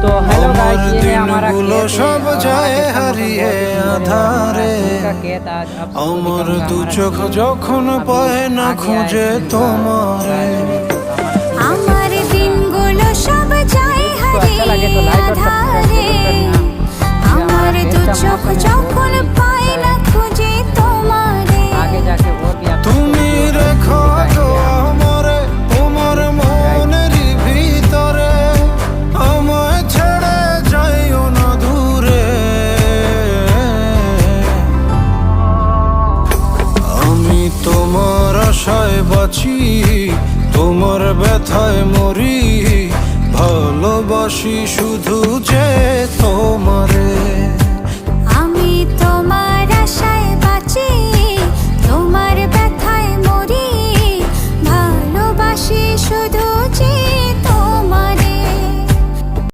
तो hello guys, ये है हमारा दिनगुलो सब যায় হারিয়ে আধারে আমার দু চোখ যখন পায় না খুঁজে তোমারে আমার দিনগুলো সব যায় হারিয়ে আধারে আমার দু চোখ যখন পায় না খুঁজে তোমারে आगे जाके और भी आप তুমি রেখো তো আমারে তোমার মনের ভিতরে আমায় ছেড়ে যাইও না দূরে আমি তোমার আশায় বাঁচি তোমার ব্যথায় মরি ভালোবাসি শুধু যে তোমারে।